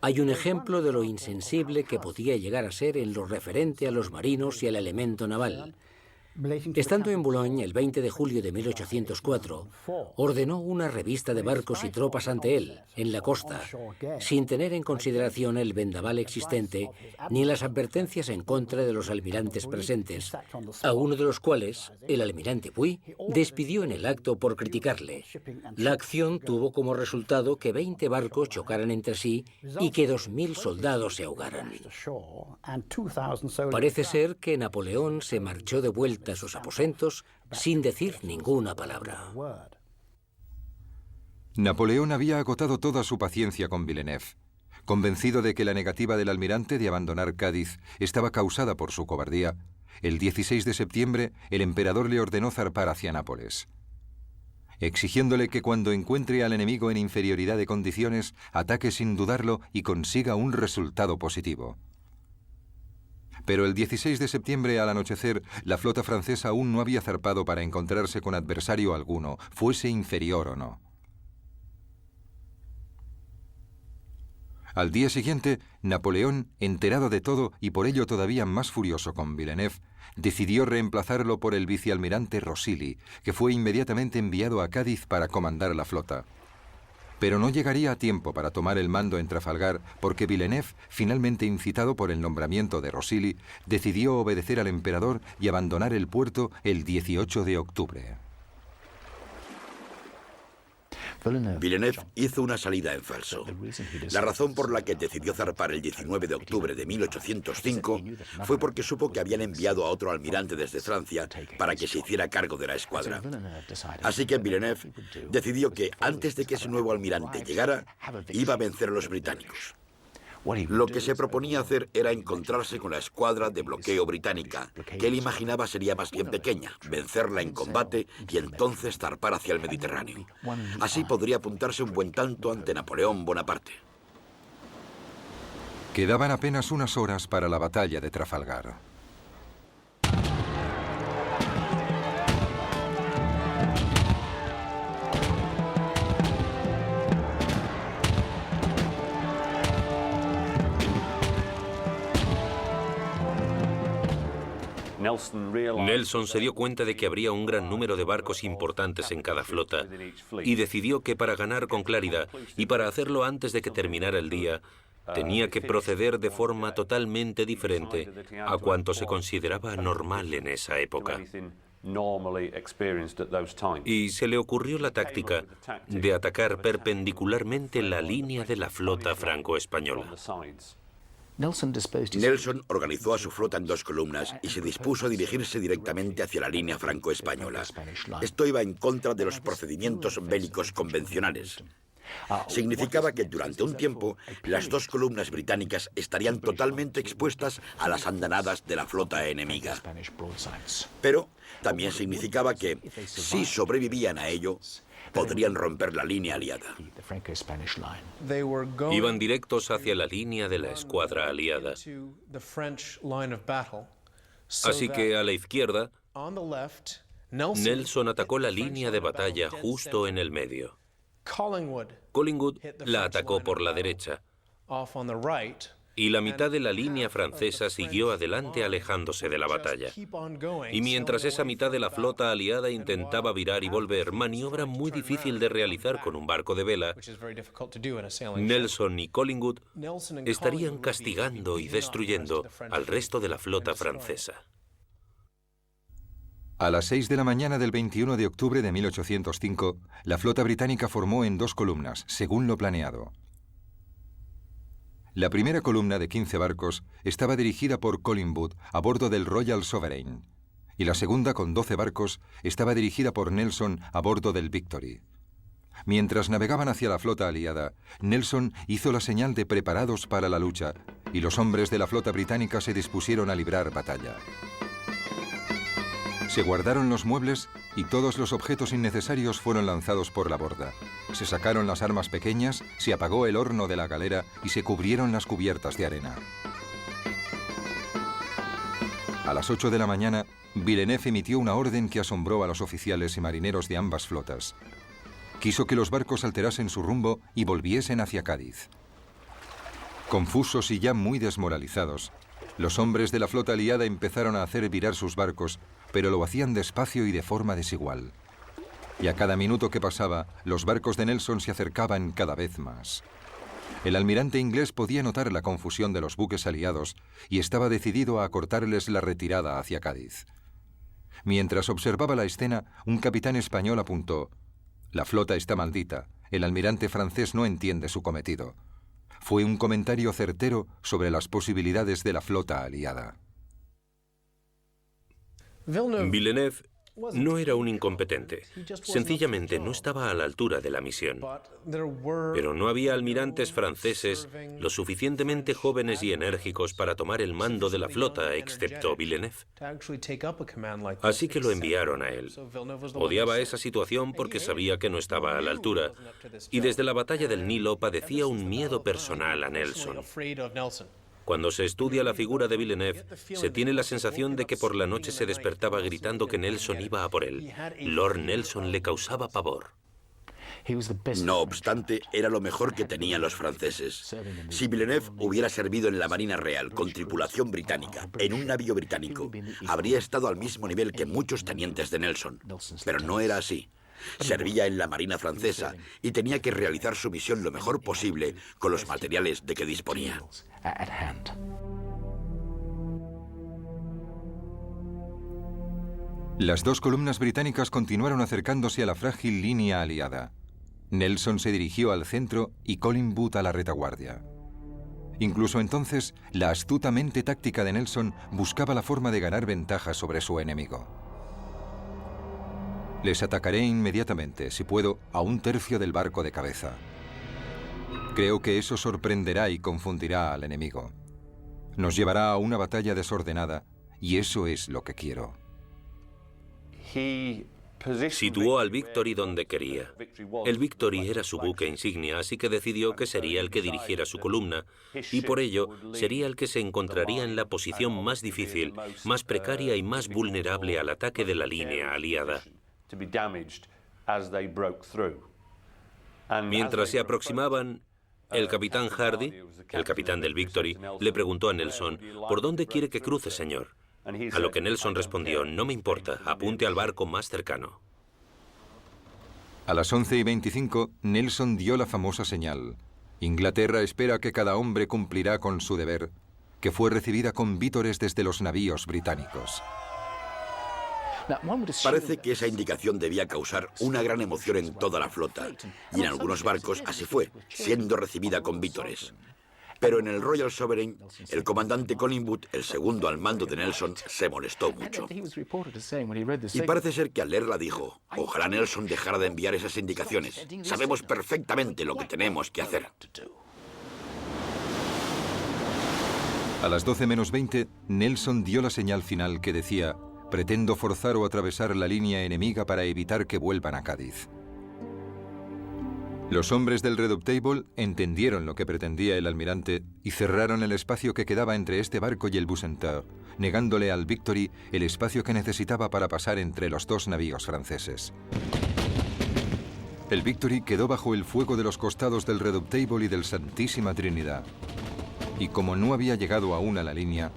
Hay un ejemplo de lo insensible que podía llegar a ser en lo referente a los marinos y al elemento naval. Estando en Boulogne el 20 de julio de 1804, ordenó una revista de barcos y tropas ante él, en la costa, sin tener en consideración el vendaval existente ni las advertencias en contra de los almirantes presentes, a uno de los cuales, el almirante Puy, despidió en el acto por criticarle. La acción tuvo como resultado que 20 barcos chocaran entre sí y que 2000 soldados se ahogaran. Parece ser que Napoleón se marchó de vuelta a sus aposentos sin decir ninguna palabra. Napoleón había agotado toda su paciencia con Villeneuve. Convencido de que la negativa del almirante de abandonar Cádiz estaba causada por su cobardía, el 16 de septiembre el emperador le ordenó zarpar hacia Nápoles, exigiéndole que cuando encuentre al enemigo en inferioridad de condiciones, ataque sin dudarlo y consiga un resultado positivo. Pero el 16 de septiembre al anochecer, la flota francesa aún no había zarpado para encontrarse con adversario alguno, fuese inferior o no. Al día siguiente, Napoleón, enterado de todo y por ello todavía más furioso con Villeneuve, decidió reemplazarlo por el vicealmirante Rosilly, que fue inmediatamente enviado a Cádiz para comandar la flota. Pero no llegaría a tiempo para tomar el mando en Trafalgar porque Villeneuve, finalmente incitado por el nombramiento de Rosilly, decidió obedecer al emperador y abandonar el puerto el 18 de octubre. Villeneuve hizo una salida en falso. La razón por la que decidió zarpar el 19 de octubre de 1805 fue porque supo que habían enviado a otro almirante desde Francia para que se hiciera cargo de la escuadra. Así que Villeneuve decidió que antes de que ese nuevo almirante llegara, iba a vencer a los británicos. Lo que se proponía hacer era encontrarse con la escuadra de bloqueo británica, que él imaginaba sería más bien pequeña, vencerla en combate y entonces zarpar hacia el Mediterráneo. Así podría apuntarse un buen tanto ante Napoleón Bonaparte. Quedaban apenas unas horas para la batalla de Trafalgar. Nelson se dio cuenta de que habría un gran número de barcos importantes en cada flota y decidió que para ganar con claridad y para hacerlo antes de que terminara el día, tenía que proceder de forma totalmente diferente a cuanto se consideraba normal en esa época. Y se le ocurrió la táctica de atacar perpendicularmente la línea de la flota franco-española. Nelson organizó a su flota en dos columnas y se dispuso a dirigirse directamente hacia la línea franco-española. Esto iba en contra de los procedimientos bélicos convencionales. Significaba que durante un tiempo las dos columnas británicas estarían totalmente expuestas a las andanadas de la flota enemiga. Pero también significaba que, si sobrevivían a ello, podrían romper la línea aliada. Iban directos hacia la línea de la escuadra aliada. Así que a la izquierda, Nelson atacó la línea de batalla justo en el medio. Collingwood la atacó por la derecha y la mitad de la línea francesa siguió adelante alejándose de la batalla. Y mientras esa mitad de la flota aliada intentaba virar y volver, maniobra muy difícil de realizar con un barco de vela, Nelson y Collingwood estarían castigando y destruyendo al resto de la flota francesa. A las 6 de la mañana del 21 de octubre de 1805, la flota británica formó en dos columnas, según lo planeado. La primera columna de 15 barcos estaba dirigida por Collingwood a bordo del Royal Sovereign, y la segunda, con 12 barcos, estaba dirigida por Nelson a bordo del Victory. Mientras navegaban hacia la flota aliada, Nelson hizo la señal de preparados para la lucha, y los hombres de la flota británica se dispusieron a librar batalla. Se guardaron los muebles y todos los objetos innecesarios fueron lanzados por la borda. Se sacaron las armas pequeñas, se apagó el horno de la galera y se cubrieron las cubiertas de arena. A las 8 de la mañana, Villeneuve emitió una orden que asombró a los oficiales y marineros de ambas flotas. Quiso que los barcos alterasen su rumbo y volviesen hacia Cádiz. Confusos y ya muy desmoralizados, los hombres de la flota aliada empezaron a hacer virar sus barcos, pero lo hacían despacio y de forma desigual. Y a cada minuto que pasaba, los barcos de Nelson se acercaban cada vez más. El almirante inglés podía notar la confusión de los buques aliados y estaba decidido a cortarles la retirada hacia Cádiz. Mientras observaba la escena, un capitán español apuntó: «La flota está maldita. El almirante francés no entiende su cometido». Fue un comentario certero sobre las posibilidades de la flota aliada. Villeneuve no era un incompetente. Sencillamente no estaba a la altura de la misión. Pero no había almirantes franceses lo suficientemente jóvenes y enérgicos para tomar el mando de la flota, excepto Villeneuve. Así que lo enviaron a él. Odiaba esa situación porque sabía que no estaba a la altura, y desde la batalla del Nilo padecía un miedo personal a Nelson. Cuando se estudia la figura de Villeneuve, se tiene la sensación de que por la noche se despertaba gritando que Nelson iba a por él. Lord Nelson le causaba pavor. No obstante, era lo mejor que tenían los franceses. Si Villeneuve hubiera servido en la Marina Real con tripulación británica, en un navío británico, habría estado al mismo nivel que muchos tenientes de Nelson. Pero no era así. Servía en la Marina francesa y tenía que realizar su misión lo mejor posible con los materiales de que disponía. Las dos columnas británicas continuaron acercándose a la frágil línea aliada. Nelson se dirigió al centro y Collingwood a la retaguardia. Incluso entonces, la astuta mente táctica de Nelson buscaba la forma de ganar ventaja sobre su enemigo. Les atacaré inmediatamente, si puedo, a un tercio del barco de cabeza. Creo que eso sorprenderá y confundirá al enemigo. Nos llevará a una batalla desordenada, y eso es lo que quiero. Situó al Victory donde quería. El Victory era su buque insignia, así que decidió que sería el que dirigiera su columna, y por ello sería el que se encontraría en la posición más difícil, más precaria y más vulnerable al ataque de la línea aliada. Mientras se aproximaban, el capitán Hardy, el capitán del Victory, le preguntó a Nelson: «¿Por dónde quiere que cruce, señor?». A lo que Nelson respondió: «No me importa, apunte al barco más cercano». A las 11:25, Nelson dio la famosa señal. Inglaterra espera que cada hombre cumplirá con su deber, que fue recibida con vítores desde los navíos británicos. Parece que esa indicación debía causar una gran emoción en toda la flota, y en algunos barcos así fue, siendo recibida con vítores. Pero en el Royal Sovereign, el comandante Collingwood, el segundo al mando de Nelson, se molestó mucho. Y parece ser que al leerla dijo: «Ojalá Nelson dejara de enviar esas indicaciones. Sabemos perfectamente lo que tenemos que hacer». A las 12:20, Nelson dio la señal final que decía: «Pretendo forzar o atravesar la línea enemiga para evitar que vuelvan a Cádiz». Los hombres del Redoutable entendieron lo que pretendía el almirante y cerraron el espacio que quedaba entre este barco y el Bucentaure, negándole al Victory el espacio que necesitaba para pasar entre los dos navíos franceses. El Victory quedó bajo el fuego de los costados del Redoutable y del Santísima Trinidad. Y como no había llegado aún a la línea,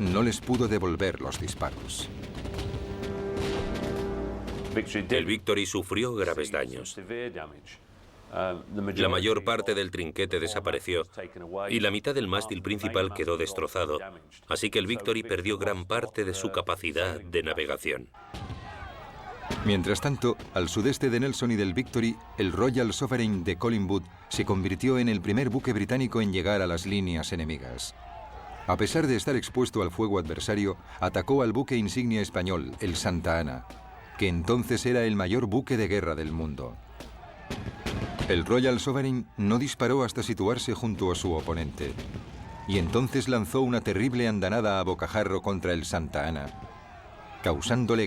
no les pudo devolver los disparos. El Victory sufrió graves daños. La mayor parte del trinquete desapareció y la mitad del mástil principal quedó destrozado, así que el Victory perdió gran parte de su capacidad de navegación. Mientras tanto, al sudeste de Nelson y del Victory, el Royal Sovereign de Collingwood se convirtió en el primer buque británico en llegar a las líneas enemigas. A pesar de estar expuesto al fuego adversario, atacó al buque insignia español, el Santa Ana, que entonces era el mayor buque de guerra del mundo. El Royal Sovereign no disparó hasta situarse junto a su oponente, y entonces lanzó una terrible andanada a bocajarro contra el Santa Ana, causándole